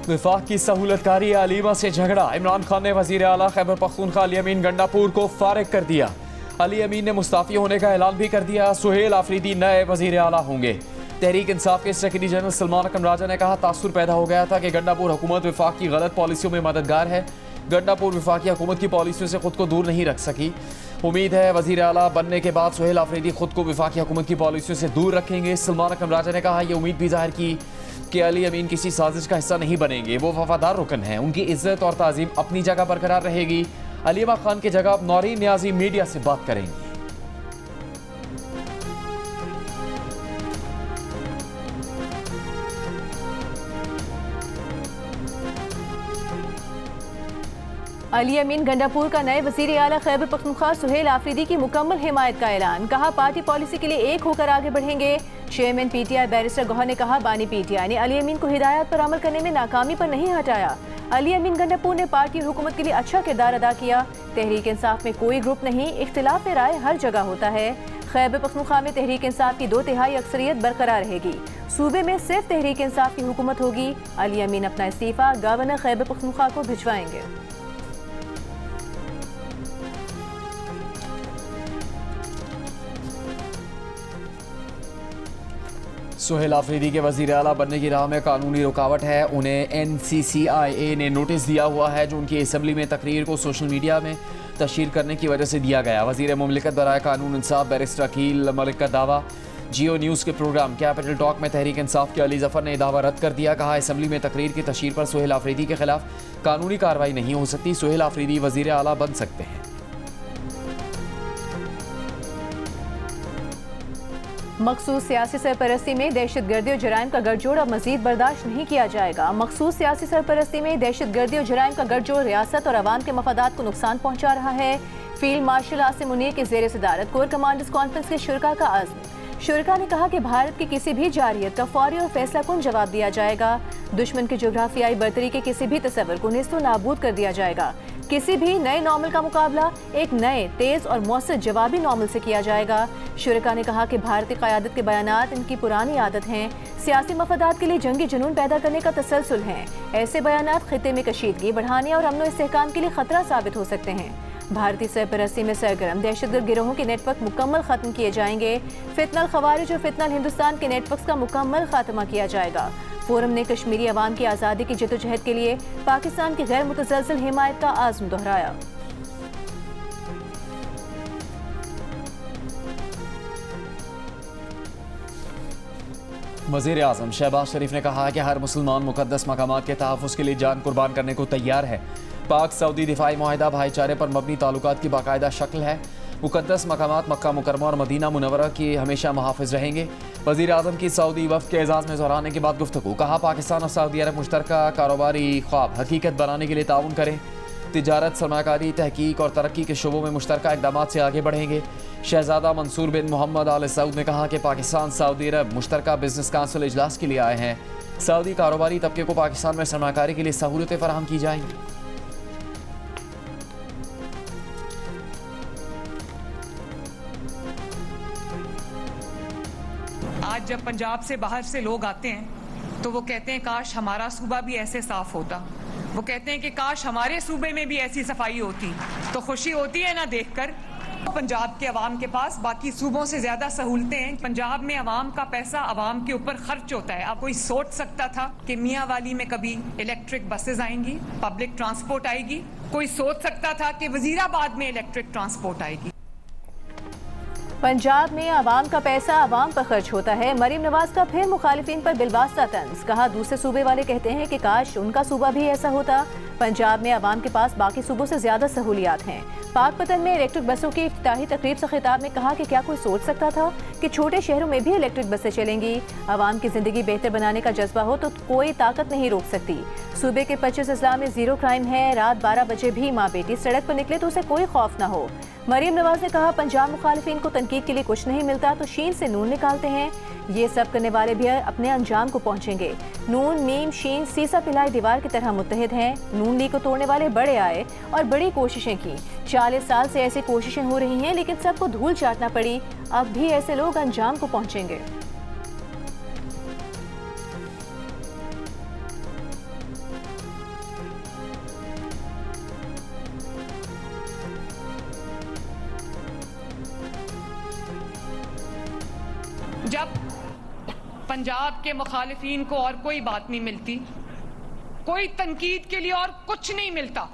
विफाक की सहूलतकारी अलीमा से झगड़ा। इमरान खान ने वजीर आला खैबर पख्तूनख्वा अली अमीन गंडापुर को फारिग कर दिया। अली अमीन ने मुस्ताफी होने का ऐलान भी कर दिया। सुहेल आफरीदी नए वजीर आला होंगे। तहरीक इंसाफ के सेक्रेटरी जनरल सलमान अकरम राजा ने कहा, तासुर पैदा हो गया था कि गंडापुर हुकूमत विफाक की गलत पॉलिसियों में मददगार है। गंडापुर विफाकी हुकूमत की पॉलिसियों से खुद को दूर नहीं रख सकी। उम्मीद है वजीर आला बनने के बाद सुहेल आफरीदी खुद को विफाकी हुकूमत की पॉलिसियों से दूर रखेंगे। सलमान अकरम राजा ने कहा, यह उम्मीद भी जाहिर की कि अली अमीन किसी साजिश का हिस्सा नहीं बनेंगे। वो वफादार रुकन हैं, उनकी इज्जत और ताजीम अपनी जगह बरकरार रहेगी। अलीमा खान की जगह नौरीन न्याजी मीडिया से बात करेंगी। अली अमीन गंडापुर का नए वजीर आला खैबर पख्तूनख्वा सुहेल आफरीदी की मुकम्मल हिमायत का ऐलान। कहा, पार्टी पॉलिसी के लिए एक होकर आगे बढ़ेंगे। चेयरमैन पीटीआई बैरिस्टर गौहर ने कहा, बानी पीटीआई ने अली अमीन को हिदायत पर अमल करने में नाकामी पर नहीं हटाया। अली अमीन गंडापुर ने पार्टी और हुकूमत के लिए अच्छा किरदार अदा किया। तहरीक इंसाफ में कोई ग्रुप नहीं, इख्तिलाफ राय हर जगह होता है। खैबर पख्तूनख्वा में तहरीक इंसाफ की 2/3 अक्सरियत बरकरार रहेगी। सूबे में सिर्फ तहरीक इंसाफ की हुकूमत होगी। अली अमीन अपना इस्तीफा गवर्नर खैबर पख्तूनख्वा को भिजवाएंगे। सुहेल आफरीदी के वजीर आला बनने की राह में कानूनी रुकावट है। उन्हें NCCIA ने नोटिस दिया हुआ है, जो उनकी असम्बली में तकरीर को सोशल मीडिया में तशहीर करने की वजह से दिया गया। वजीर मुमलिकत बराए कानून इंसाफ बैरिस्टर अकील मलिक का दावा। जियो न्यूज़ के प्रोग्राम कैपिटल टॉक में तहरीक इंसाफ के अली जफर ने दावा रद्द कर दिया। कहा, असम्बली में तकरीर की तशहीर पर सुहेल आफरीदी के खिलाफ कानूनी कार्रवाई नहीं हो सकती। सुहेल आफरीदी वजीर आला बन सकते हैं। मखसूस सियासी सरपरस्ती में दहशतगर्दी और जराइम का गठजोड़ अब मजीद बर्दाश्त नहीं किया जाएगा। मखसूस सियासी सरपरस्ती में दहशतगर्दी और जराइम का गठजोड़ रियासत और अवाम के मफादात को नुकसान पहुंचा रहा है। फील्ड मार्शल आसिम मुनीर के ज़ेर सदारत कोर कमांडर्स कॉन्फ्रेंस के शुरका का आज़्म। शुरका ने कहा कि भारत की किसी भी जारियत का फौरी और फैसला कुन जवाब दिया जाएगा। दुश्मन के जोग्राफियाई बर्तरी के किसी भी तस्वर को नेस्तो नाबूद कर दिया जाएगा। किसी भी नए नॉर्मल का मुकाबला एक नए तेज और मौसर जवाबी नॉर्मल से किया जाएगा। शुरका ने कहा कि भारतीय क़यादत के बयानात इनकी पुरानी आदत हैं। सियासी मफादात के लिए जंगी जुनून पैदा करने का तसलसल है। ऐसे बयानात खित्ते में कशीदगी बढ़ाने और अमन इस्तेहकाम के लिए खतरा साबित हो सकते हैं। भारतीय सरपरस्ती में सरगर्म दहशतगर्द गिरोहों के नेटवर्क मुकम्मल खत्म किए जाएंगे। फितनल खवारिज और फितनल हिंदुस्तान के नेटवर्क का मुकम्मल खात्मा किया जाएगा। फोरम ने कश्मीरी अवाम की आज़ादी की जद्दोजहद के लिए पाकिस्तान की गैर मुतज़लज़ल हिमायत का आज़म दोहराया। वज़ीर आज़म शहबाज शरीफ ने कहा कि हर मुसलमान मुक़द्दस मकामात के तहफ़्फ़ुज़ के लिए जान कुर्बान करने को तैयार है। पाक सऊदी दिफाई मुआहिदा भाईचारे पर मबनी ताल्लुकात की बाकायदा शक्ल है। मुक़द्दस मकामात मक्का मुकरमा और मदीना मुनव्वरा की हमेशा मुहाफ़िज़ रहेंगे। वज़ीर आज़म की सऊदी वफ़द के एजाज़ में दोहराने के बाद गुफ्तगू। कहा, पाकिस्तान और सऊदी अरब मुश्तरका कारोबारी ख्वाब हकीकत बनाने के लिए ताउन करें। तिजारत, सरमाकारी, तहकीक और तरक्की के शोबों में मुश्तरका इक़दाम से आगे बढ़ेंगे। शहजादा मंसूर बिन मोहम्मद आल सऊद ने कहा कि पाकिस्तान सऊदी अरब मुश्तरका बिजनेस काउंसिल इजलास के लिए आए हैं। सऊदी कारोबारी तबके को पाकिस्तान में सरमाकारी के लिए सहूलतें फराहम की जाएंगी। आज जब पंजाब से बाहर से लोग आते हैं तो वो कहते हैं काश हमारा सूबा भी ऐसे साफ होता। वो कहते हैं कि काश हमारे सूबे में भी ऐसी सफाई होती। तो खुशी होती है ना देखकर। पंजाब के अवाम के पास बाकी सूबों से ज्यादा सहूलतें हैं। पंजाब में अवाम का पैसा अवाम के ऊपर खर्च होता है। अब कोई सोच सकता था कि मियाँ वाली में कभी इलेक्ट्रिक बसेज आएंगी, पब्लिक ट्रांसपोर्ट आएगी? कोई सोच सकता था कि वजीराबाद में इलेक्ट्रिक ट्रांसपोर्ट आएगी? पंजाब में आवाम का पैसा आवाम पर खर्च होता है। मरीम नवाज का फिर मुखालिफिन पर बिलवास्ता तंज। कहा, दूसरे सूबे वाले कहते हैं कि काश उनका सूबा भी ऐसा होता। पंजाब में आवाम के पास बाकी सूबों से ज्यादा सहूलियात हैं। पाकपतन में इलेक्ट्रिक बसों की इफ्तिताही तकरीब से खिताब में कहा कि क्या कोई सोच सकता था कि छोटे शहरों में भी इलेक्ट्रिक बसें चलेंगी? आवाम की जिंदगी बेहतर बनाने का जज्बा हो तो कोई ताकत नहीं रोक सकती। सूबे के 25 अजला में जीरो क्राइम है। रात 12 बजे भी माँ बेटी सड़क पर निकले तो उसे कोई खौफ न हो। मरीम नवाज ने कहा, पंजाब मुखालिफिन को तनकीद के लिए कुछ नहीं मिलता तो शीन से नून निकालते हैं। ये सब करने वाले भी अपने अंजाम को पहुंचेंगे। नून, मीम, शीन सीसा पिलाई दीवार की तरह मुत्तहिद हैं। नून लीग को तोड़ने वाले बड़े आए और बड़ी कोशिशें की। 40 साल से ऐसी कोशिशें हो रही हैं, लेकिन सबको धूल चाटना पड़ी। अब भी ऐसे लोग अंजाम को पहुंचेंगे। जब पंजाब के मुखालिफिन को और कोई बात नहीं मिलती, कोई तनकीद के लिए और कुछ नहीं मिलता,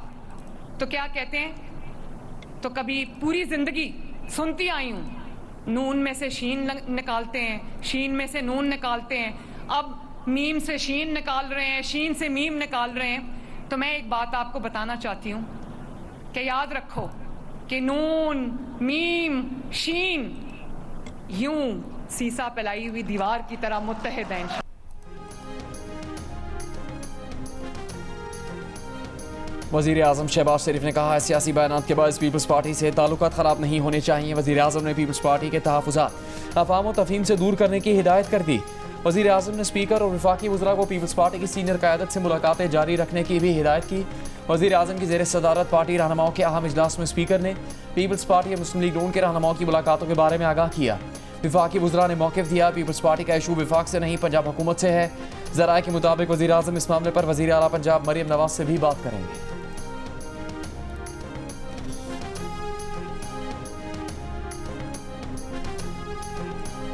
तो क्या कहते हैं? तो कभी पूरी जिंदगी सुनती आई हूं, नून में से शीन निकालते हैं, शीन में से नून निकालते हैं, अब मीम से शीन निकाल रहे हैं, शीन से मीम निकाल रहे हैं। तो मैं एक बात आपको बताना चाहती हूं कि याद रखो कि नून, मीम, शीन यूं सीसा पिलाई हुई दीवार की तरह मुत्तहिद हैं। वज़ीर आज़म शहबाज शरीफ ने कहा, सियासी बयानात के बाद पीपल्स पार्टी से ताल्लुकात ख़राब नहीं होने चाहिए। वज़ीर आज़म ने पीपल्स पार्टी के तहफ़्फ़ुज़ात अफ़वाम व तफ़हीम से दूर करने की हिदायत कर दी। वज़ीर आज़म ने स्पीकर और वफाकी वज़रा को पीपल्स पार्टी की सीनियर क़यादत से मुलाकातें जारी रखने की भी हिदायत की। वज़ीर आज़म की ज़ेर सदारत पार्टी रहनुमाओं के अहम इजलास में स्पीकर ने पीपल्स पार्टी और मुस्लिम लीग नून के रहनुमाओं की मुलाकातों के बारे में आगाह किया। वफाकी वज़रा ने मौक़िफ़ दिया, पीपल्स पार्टी का इशू वफाक से नहीं पंजाब हुकूमत से है। ज़राए के मुताबिक वज़ीर आज़म इस मामले पर वज़ीर आला पंजाब मरियम नवाज से भी बात करेंगे।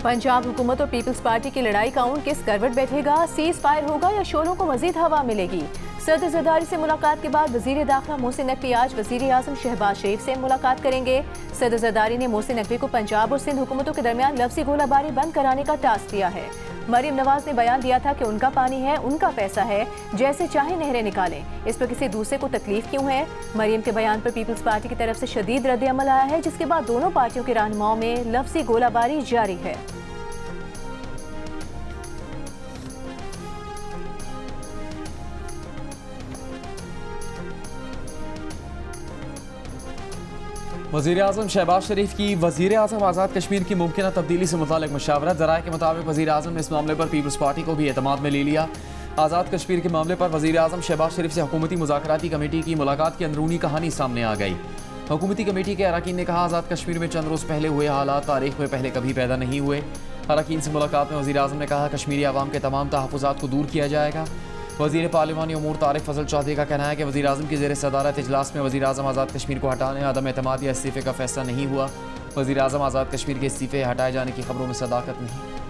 पंजाब हुकूमत और पीपल्स पार्टी की लड़ाई का ऊंट किस करवट बैठेगा? सीज फायर होगा या शोलों को मजीद हवा मिलेगी? सदर जरदारी से मुलाकात के बाद वजीर दाखिला मोहसिन नकवी आज वजीर आज़म शहबाज शरीफ से मुलाकात करेंगे। सदर जरदारी ने मोहसिन नकवी को पंजाब और सिंध हुकूमतों के दरमियान लफ्ज़ी गोलाबारी बंद कराने का टास्क दिया है। मरियम नवाज ने बयान दिया था कि उनका पानी है, उनका पैसा है, जैसे चाहे नहरें निकालें, इस पर किसी दूसरे को तकलीफ क्यों है? मरियम के बयान पर पीपल्स पार्टी की तरफ से शदीद रद्द अमल आया है, जिसके बाद दोनों पार्टियों के रहनुमाओं में लफ्ज़ी गोलाबारी जारी है। वज़ीर आज़म शहबाज शरीफ की वज़ीर आज़म आज़ाद कश्मीर की मुमकिन तब्दीली से मुतालिक मशावरत। ज़राए के मुताबिक वज़ीर आज़म ने इस मामले पर पीपल्स पार्टी को भी एतमाद में ले लिया। आज़ाद कश्मीर के मामले पर वज़ीर आज़म शहबाज शरीफ से हुकूमती मुज़ाकराती कमेटी की मुलाकात की अंदरूनी कहानी सामने आ गई। हुकूमती कमेटी के अरकान ने कहा, आज़ाद कश्मीर में चंद रोज़ पहले हुए हालात तारीख में पहले कभी पैदा नहीं हुए। अरकान से मुलाकात में वज़ीर आज़म ने कहा, कश्मीरी आवाम के तमाम तहफ़्फ़ुज़ात को दूर किया जाएगा। वज़ीर पार्लिमानी उमूर तारिक फजल चौधरी का कहना है कि वज़ीर आज़म की ज़ेर सदारत इजलास में वज़ीर आज़म आज़ाद कश्मीर को हटाने, अदम एतमाद या इस्तीफ़े का फैसला नहीं हुआ। वज़ीर आज़म आज़ाद कश्मीर के इस्तीफ़े हटाए जाने की खबरों में सदाकत नहीं।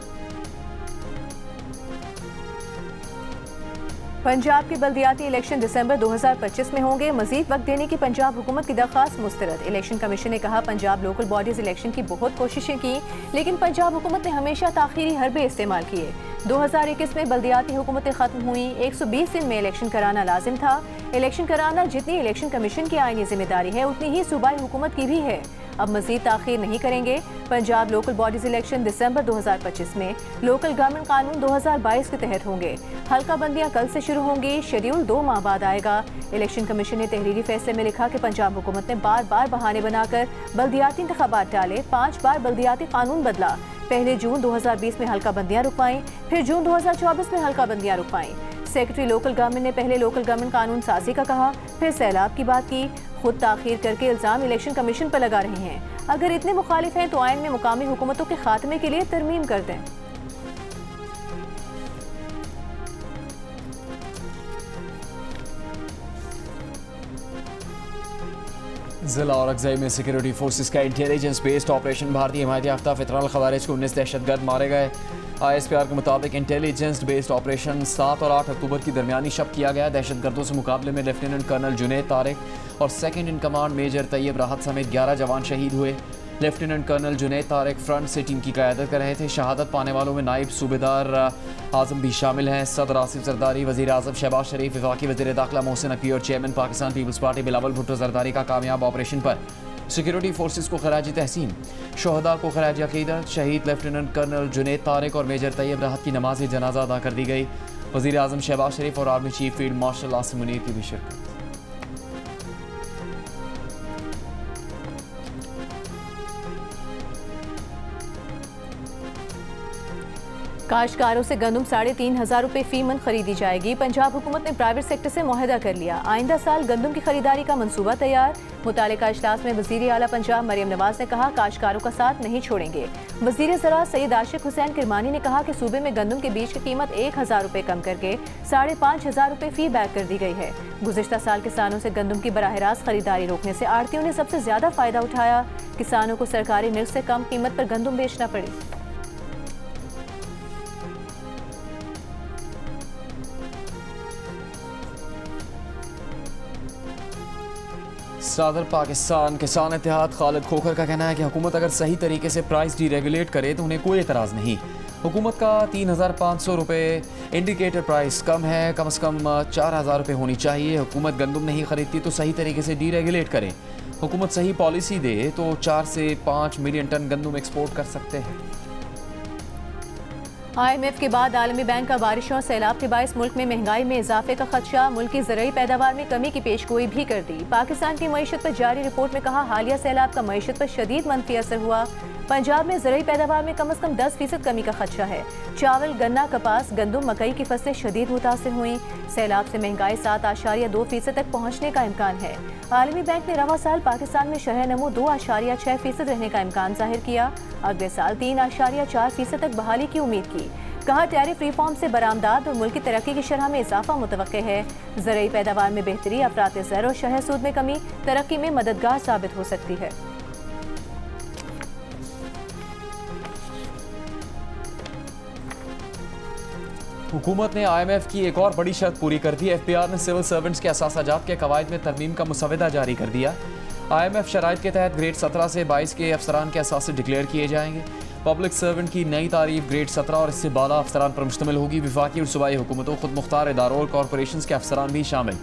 पंजाब के बल्दियाती इलेक्शन दिसंबर 2025 में होंगे। मजीद वक्त देने की पंजाब हुकूमत की दरख्वास्त मुस्तरद। इलेक्शन कमीशन ने कहा, पंजाब लोकल बॉडीज इलेक्शन की बहुत कोशिशें की, लेकिन पंजाब हुकूमत ने हमेशा ताखीरी हरबे इस्तेमाल किए। 2021 में बल्दियाती हुकूमतें खत्म हुई, 120 दिन में इलेक्शन कराना लाजिम था। इलेक्शन कराना जितनी इलेक्शन कमीशन की आईनी जिम्मेदारी है, उतनी ही सूबाई हुकूमत की भी है। अब मजीद ताखीर नहीं करेंगे। पंजाब लोकल बॉडीज इलेक्शन दिसंबर 2025 में लोकल गवर्नमेंट कानून 2022 के तहत होंगे। हल्का बंदियां कल से शुरू होंगी, शेड्यूल 2 माह बाद आएगा। इलेक्शन कमीशन ने तहरीरी फैसले में लिखा कि पंजाब हुकूमत ने बार बार बहाने बनाकर बल्दियाती इंतखाबात टाले, 5 बार बल्दियाती कानून बदला। पहले जून 2020 में हल्का बंदियां रुकवाई, फिर जून 2024 में हल्का बंदियां रुकवाई। सेक्रेटरी लोकल गवर्नमेंट ने पहले लोकल गवर्नमेंट कानून साजी का कहा, फिर सैलाब की बात की। खुद ताखीर करके इल्जाम इलेक्शन कमीशन पर लगा रहे हैं। अगर इतने मुखालिफ हैं तो आइन में मुकामी हुकूमतों के खात्मे के लिए तरमीम कर दें। जिला और अगज़ई में सिक्योरिटी फोर्सेस का इंटेलिजेंस बेस्ड ऑपरेशन। भारतीय हिमायत याफ्ता फितरल खवारिज को 19 दहशतगर्द मारे गए। ISPR के मुताबिक इंटेलिजेंस बेस्ड ऑपरेशन 7 और 8 अक्टूबर की दरमियानी शब किया गया। दहशतगर्दों से मुकाबले में लेफ्टिनेंट कर्नल जुनैद तारिक और second in command major Tayyab Rahat समेत 11 जवान शहीद हुए। Lieutenant colonel Junaid Tariq front से टीम की क़यादत कर रहे थे। शहादत पाने वालों में नायब सूबेदार आज़म भी शामिल हैं। सदर आसिफ जरदारी, वज़ीर आज़म शहबाज शरीफ, वफाकी वज़ीर दाखिला मोहसिन नकवी और chairman Pakistan Peoples Party Bilawal Bhutto Zardari का कामयाब ऑपरेशन पर सिक्योरिटी फोर्सेस को खराज तहसीन। शहदा को खराज अकीदत। शहीद लेफ्टिनेंट कर्नल जुनैद तारिक और मेजर तैयब राहत की नमाज जनाजा अदा कर दी गई। वज़ीर आज़म शहबाज शरीफ और army chief field marshal Asim Munir की भी शिरकत। काश्तकारों से गंदम 3,500 रुपये फी मन खरीदी जाएगी। पंजाब हुकूमत ने प्राइवेट सेक्टर से मुआहदा कर लिया। आइंदा साल गंदम की खरीदारी का मंसूबा तैयार। मुतालिका इजलास में वज़ीर आला पंजाब मरियम नवाज ने कहा, काश्तकारों का साथ नहीं छोड़ेंगे। वज़ीर ज़राअत सैयद आशिक हुसैन किरमानी ने कहा कि सूबे में गंदम के बीज की कीमत 1,000 रुपये कम करके 5,500 रुपये फी बैग कर दी गई है। गुज़िश्ता साल किसानों से गंदम की बराह रास्त खरीदारी रोकने से आड़तियों ने सबसे ज्यादा फायदा उठाया। किसानों को सरकारी निर्ख से कम कीमत पर गंदम बेचना पड़ी। सदर पाकिस्तान किसान इत्तेहाद खालिद खोखर का कहना है कि हुकूमत अगर सही तरीके से प्राइस डीरेगुलेट करे तो उन्हें कोई एतराज़ नहीं। हुकूमत का 3,500 रुपये इंडिकेटर प्राइस कम है, कम से कम 4,000 रुपये होनी चाहिए। हुकूमत गंदम नहीं खरीदती तो सही तरीके से डीरेगुलेट करे। हुकूमत सही पॉलिसी दे तो 4 से 5 मिलियन टन गंदम एक्सपोर्ट कर सकते हैं। IMF के बाद आलमी बैंक का बारिशों और सैलाब के बायस मुल्क में महंगाई में इजाफे का खदशा, मुल्क की ज़रूरी पैदावार में कमी की पेशगोई भी कर दी। पाकिस्तान की मईशत पर जारी रिपोर्ट में कहा हालिया सैलाब का मईशत पर शदीद मनफी असर हुआ। पंजाब में ज़रूरी पैदावार में कम से कम 10% कमी का खदशा है। चावल, गन्ना, कपास, गंदम, मकई की फसलें शदीद मुतासिर हुई। सैलाब से महंगाई 7.2% तक पहुँचने का इम्कान है। आलमी बैंक ने रवा साल पाकिस्तान में शरह नमो 2.6% रहने का इम्कान जाहिर किया। अगले साल 3.4% तक बहाली की उम्मीद की। कहा टैरिफ रिफॉर्म से बरामदात और मुल्क की तरक्की की शरह में इजाफा मुतवक्के है। ज़रूरी पैदावार में बेहतरी, अफरात ज़र और शरह सूद में कमी तरक्की में मददगार साबित हो सकती है। हुकूमत ने IMF की एक और बड़ी शर्त पूरी कर दी। FPR ने सिविल सर्वेंट्स के असासाजात के कवायद में तरमीम का मुसवदा जारी कर दिया। IMF शराइत के तहत ग्रेड 17 से 22 के अफसरान के असासे डिक्लेयर किए जाएंगे। पब्लिक सर्वेंट की नई तारीफ ग्रेड 17 और इससे बाला अफसरान पर मुश्तमिल होगी। विफाकी और सूबाई हुकूमतों, खुद मुख्तार इदारों और कॉरपोरेशन के अफसरान भी शामिल।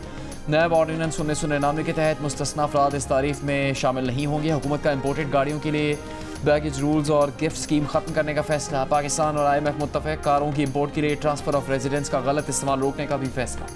नैब ऑर्डिनेंस 1999 के तहत मुस्तस्ना अफराद इस तारीफ में शामिल नहीं होंगे। हुकूमत का इम्पोर्टेड गाड़ियों के लिए बैगेज रूल्स और गिफ्ट स्कीम खत्म करने का फैसला। पाकिस्तान और IMF मुत्तफिक, कारों की इम्पोर्ट के लिए ट्रांसफर ऑफ रेजिडेंस का गलत इस्तेमाल रोकने का भी फैसला।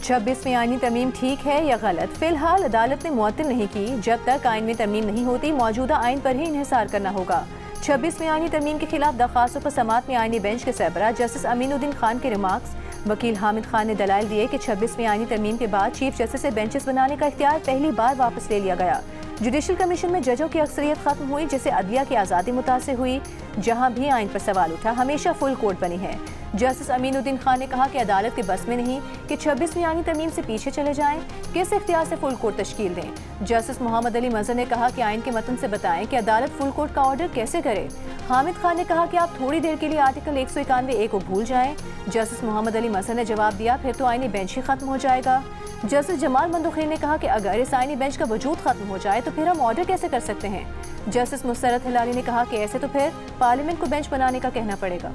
छब्बीसवीं आईनी तरमीम ठीक है या गलत? फिलहाल अदालत ने मुअत्तल नहीं की। जब तक आइन में तरमीम नहीं होती मौजूदा आइन पर ही इन्हिसार करना होगा। 26वीं आईनी तरमीम के खिलाफ दरख्वास्तों पर समाअत में आईनी बेंच के सरबराह जस्टिस अमीनुद्दीन खान के रिमार्क्स। वकील हामिद खान ने दलाइल दिए कि 26वीं आईनी तरमीम के बाद चीफ जस्टिस से बेंचेस बनाने का इख्तियार पहली बार वापस ले लिया गया। जुडिशल कमीशन में जजों की अक्सरियत खत्म हुई, जिससे अदलिया की आज़ादी मुतासिर हुई। जहां भी आइन पर सवाल उठा हमेशा फुल कोर्ट बनी है। जस्टिस अमीनुद्दीन खान ने कहा कि अदालत के बस में नहीं कि 26वीं आईनी तरमीम से पीछे चले जाएं, किस इख्तियार से फुल कोर्ट तश्कील दें। जस्टिस मोहम्मद अली मजहर ने कहा कि आइन के मतन से बताएं कि अदालत फुल कोर्ट का ऑर्डर कैसे करे। हामिद खान ने कहा कि आप थोड़ी देर के लिए आर्टिकल 191A को भूल जाएं। जस्टिस मोहम्मद अली मजहर ने जवाब दिया, फिर तो आईनी बेंच ही खत्म हो जाएगा। जस्टिस जमाल मंदोखरी ने कहा कि अगर इस आईनी बेंच का वजूद खत्म हो जाए तो फिर हम ऑर्डर कैसे कर सकते हैं। जस्टिस मुसरत हिलाली ने कहा कि ऐसे तो फिर पार्लियामेंट को बेंच बनाने का कहना पड़ेगा।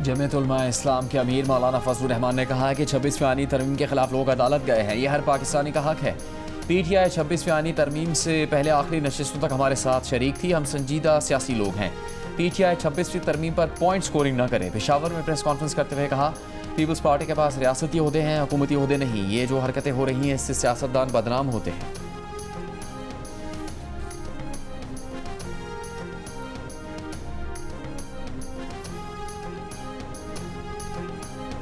जमीयत उलमा इस्लाम के अमीर मौलाना फजलुर रहमान ने कहा है कि 26वीं आईनी तरमीम के खिलाफ लोग अदालत गए हैं, यह हर पाकिस्तानी का हक है। PTI 26वीं आईनी तरमीम से पहले आखिरी नशिस्तों तक हमारे साथ शरीक थी, हम संजीदा सियासी लोग हैं। PTI 26वीं तरमीम पर पॉइंट स्कोरिंग न करे। पेशावर में प्रेस कॉन्फ्रेंस करते हुए कहा, पीपल्स पार्टी के पास रियासती ओहदे हैं, हुकूमती ओहदे नहीं। ये जो हरकतें हो रही हैं इससे सियासतदान बदनाम होते हैं।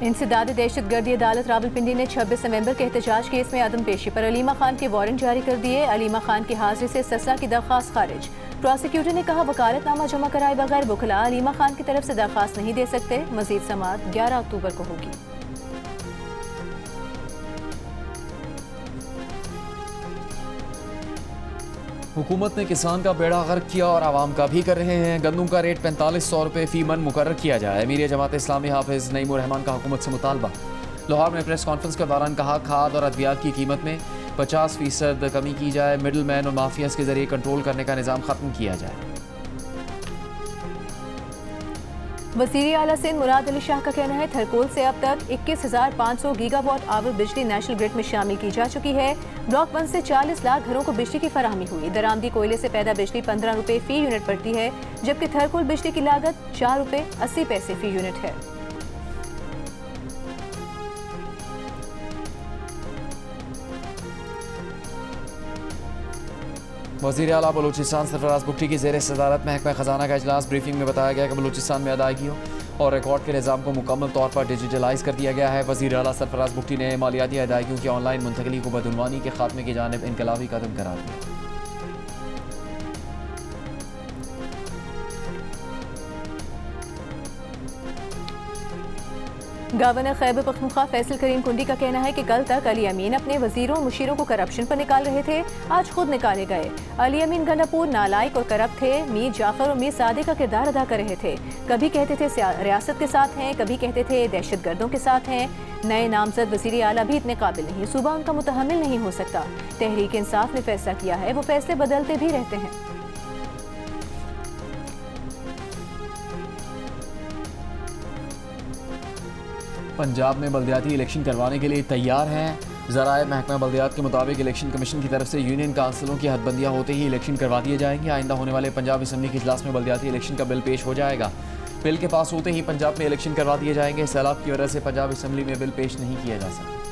इंसदाद दहशतगर्दी अदालत रावलपिंडी ने 26 नवंबर के एहतजाज केस में अदम पेशी पर अलीमा खान के वारंट जारी कर दिए। अलीमा खान की हाजिरी से सजा की दरख्वास्त खारिज। प्रोसिक्यूटर ने कहा वकालतनामा जमा कराए बगैर वकला अलीमा खान की तरफ से दरख्वास्त नहीं दे सकते। मजीद समाअत 11 अक्टूबर को होगी। हुकूमत ने किसान का बेड़ा गर्क किया और आवाम का भी कर रहे हैं। गंदम का रेट 4500 रुपये फी मन मुकर्रर किया जाए। अमीर जमात इस्लामी हाफिज नईमुर रहमान का हुकूमत से मुतालबा। लाहौर में प्रेस कॉन्फ्रेंस के दौरान कहा, खाद और अद्वियात की कीमत में 50% कमी की जाए। मिडल मैन और माफियाज के जरिए कंट्रोल करने का निज़ाम खत्म किया जाए। वज़ीर आला सिंध मुराद अली शाह का कहना है थरकोल से अब तक 21,500 गीगावाट आवर बिजली नेशनल ग्रिड में शामिल की जा चुकी है। ब्लॉक 1 से 40 लाख घरों को बिजली की फराहमी हुई। दरामदी कोयले से पैदा बिजली 15 रुपये फी यूनिट पड़ती है, जबकि थरकोल बिजली की लागत 4 रुपये 80 पैसे फी यूनिट है। वज़ीर आला बलूचिस्तान सरफराज बुगटी की ज़ेर सदारत महकमा खजाना का इजलास। ब्रीफिंग में बताया गया कि बलूचिस्तान में अदायगियों और रिकॉर्ड के निज़ाम को मुकम्मल तौर पर डिजिटलाइज कर दिया गया है। वज़ीर आला सरफराज बुगटी ने मालियाती अदायगियों की ऑनलाइन मुंतकली को बदउनवानी के खात्मे की जानिब इनकलाबी कदम करार दिया। गवर्नर खैबर पख्तूनख्वा फैसल करीम कुंडी का कहना है कि कल तक अली अमीन अपने वजीरों और मुशीरों को करप्शन पर निकाल रहे थे, आज खुद निकाले गए। अली अमीन गंडापुर नालायक और करप्ट थे, मीर जाफर और मीर सादे का किरदार अदा कर रहे थे। कभी कहते थे रियासत के साथ हैं, कभी कहते थे दहशत गर्दों के साथ हैं। नए नामजद वजीर आला भी इतने काबिल नहीं, सूबा उनका मुतहम्मिल नहीं हो सकता। तहरीक इंसाफ ने फैसला किया है, वो फैसले बदलते भी रहते हैं। पंजाब में बल्दियाती इलेक्शन करवाने के लिए तैयार हैं। ज़राए महकमा बल्दियात के मुताबिक इलेक्शन कमीशन की तरफ से यूनियन काउंसिलों की हदबंदियाँ होते ही इलेक्शन करवा दिए जाएंगे। आइंदा होने वाले पंजाब असम्बली के इजलास में बल्दियाती इलेक्शन का बिल पेश हो जाएगा। बिल के पास होते ही पंजाब में इलेक्शन करवा दिए जाएंगे। सैलाब की वजह से पंजाब असम्बली में बिल पेश नहीं किया जा सकता।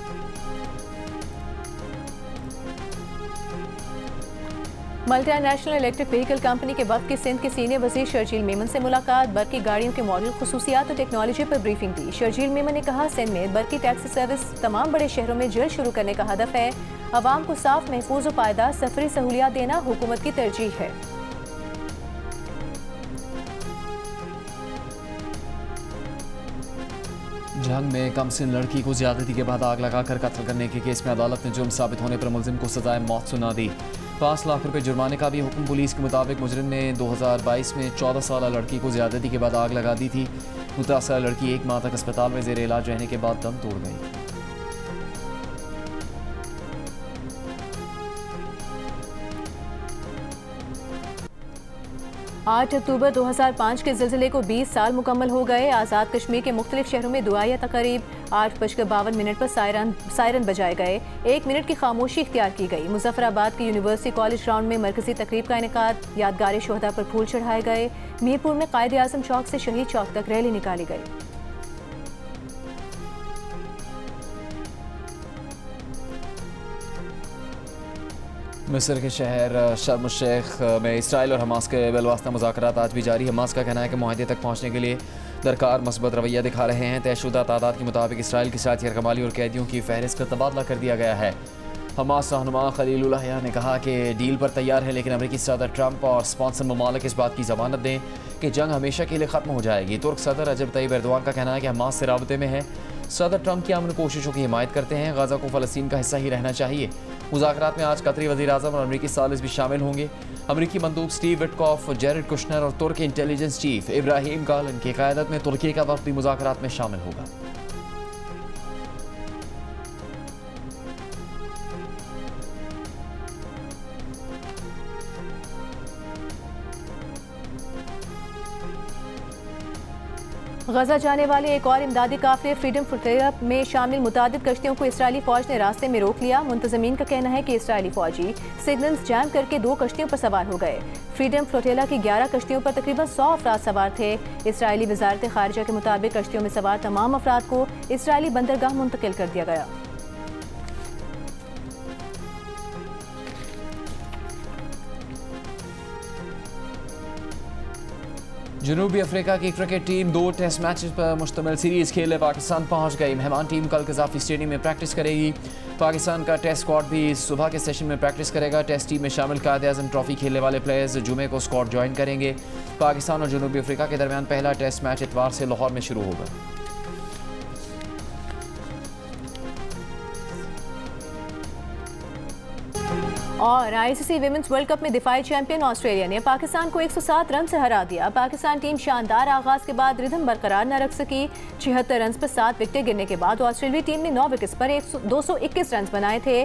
Multi national electric vehicle company के वक्त की सिंध के सीनियर वजीर शर्जील मेमन से मुलाकात, बरकी गाड़ियों के मॉडल, खुसूसियात और टेक्नोलॉजी पर ब्रीफिंग दी। शर्जील मेमन ने कहा, सिंध में बरकी टैक्सी सर्विस तमाम बड़े शहरों में जल्द शुरू करने का हदफ है। आवाम को साफ, महफूज और पायदार सफरी सहूलियात देना हुकूमत की तरजीह है। जंग में कमसिन लड़की को ज्यादती के बाद आग लगाकर कत्ल करने के केस में अदालत ने जुर्म साबित होने पर मुलजिम को सजाए मौत सुना दी। 5 लाख रुपए जुर्माने का भी हुक्म। पुलिस के मुताबिक मुजरिम ने 2022 में 14 साल लड़की को ज्यादती के बाद आग लगा दी थी। मुतासरा लड़की 1 माह तक अस्पताल में जेर इलाज रहने के बाद दम तोड़ गई। 8 अक्टूबर 2005 के ज़िलज़िले को 20 साल मुकम्मल हो गए। आज़ाद कश्मीर के मुख्तलिफ शहरों में दुआया तकरीब 8:52 पर सायरन बजाए गए। 1 मिनट की खामोशी इख्तियार की गई। मुजफ्फराबाद के यूनिवर्सिटी कॉलेज ग्राउंड में मरकजी तकरीब का इनेकाद, यादगार शोहदा पर फूल चढ़ाए गए। मीरपुर में कायदे आज़म चौक से शहीद चौक तक रैली निकाली गई। मिस्र के शहर शर्म शेख में इसराइल और हमास के बिलवास्ता मुज़ाकरात आज भी जारी। हमास का कहना है कि मुआहदे तक पहुँचने के लिए दरकार मस्बत रवैया दिखा रहे हैं। तयशुदा तादाद के मुताबिक इसराइल के साथ यरगमाली और कैदियों की फहरिस्त का तबादला कर दिया गया है। हमास रहनुमा खलीलुल्लाह हया ने कहा कि डील पर तैयार है, लेकिन अमेरिकी सदर ट्रंप और स्पॉन्सर ममालिक इस बात की ज़मानत दें कि जंग हमेशा के लिए ख़त्म हो जाएगी। तुर्क सदर रजब तय्यब एर्दोआन का कहना है कि हमास से राबते में है। सदर ट्रंप की अमन कोशिशों की हिमायत करते हैं। गाज़ा को फ़लस्तीन का हिस्सा ही रहना चाहिए। मुज़ाकरात में आज कतरी वज़ीर आज़म और अमेरिकी सालिस भी शामिल होंगे। अमेरिकी मंदूब स्टीव विटकॉफ, जेरेड कुशनर और तुर्क इंटेलिजेंस चीफ इब्राहिम गालन की क़यादत में तुर्की का वफ़द भी मुज़ाकरात में शामिल होगा। गजा जाने वाले एक और इमदादी काफिले फ्रीडम फ्लोटिला में शामिल मुतादिद कश्तियों को इसराइली फौज ने रास्ते में रोक लिया। मुंतजमीन का कहना है कि इसराइली फौजी सिग्नल्स जैम करके 2 कश्तियों पर सवार हो गए। फ्रीडम फ्लोटिला की 11 कश्तियों पर तकरीबन 100 अफराद सवार थे। इसराइली वजारत खारिजा के मुताबिक कश्तियों में सवार तमाम अफराद को इसराइली बंदरगाह मुंतकिल कर दिया गया। जनूबी अफ्रीका की क्रिकेट टीम 2 टेस्ट मैचेस पर मुश्तमिल सीरीज़ खेलने पाकिस्तान पहुंच गई। मेहमान टीम कल कज़ाफ़ी स्टेडियम में प्रैक्टिस करेगी। पाकिस्तान का टेस्ट स्क्वाड भी सुबह के सेशन में प्रैक्टिस करेगा। टेस्ट टीम में शामिल कायदे आज़म ट्रॉफी खेलने वाले प्लेयर्स जुमे को स्क्वाड ज्वाइन करेंगे। पाकिस्तान और जनूबी अफ्रीका के दरमियान पहला टेस्ट मैच इतवार से लाहौर में शुरू होगा। और आईसीसी विमेंस वर्ल्ड कप में दिफाई चैंपियन ऑस्ट्रेलिया ने पाकिस्तान को 107 रन से हरा दिया। पाकिस्तान टीम शानदार आगाज के बाद रिदम बरकरार न रख सकी। 76 रन पर 7 विकेटें गिरने के बाद ऑस्ट्रेलियाई टीम ने 9 विकेट्स पर 221 रन बनाए थे।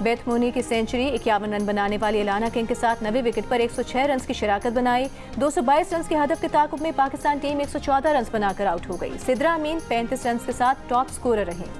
बेथ मोनी की सेंचुरी, 51 रन बनाने वाली एलाना किंग के साथ 90 विकेट पर 106 रन की शराकत बनाई। 222 रन के हदफ के ताकुब में पाकिस्तान टीम 114 रन बनाकर आउट हो गई। सिद्रा अमीन 35 रन के साथ टॉप स्कोरर रही।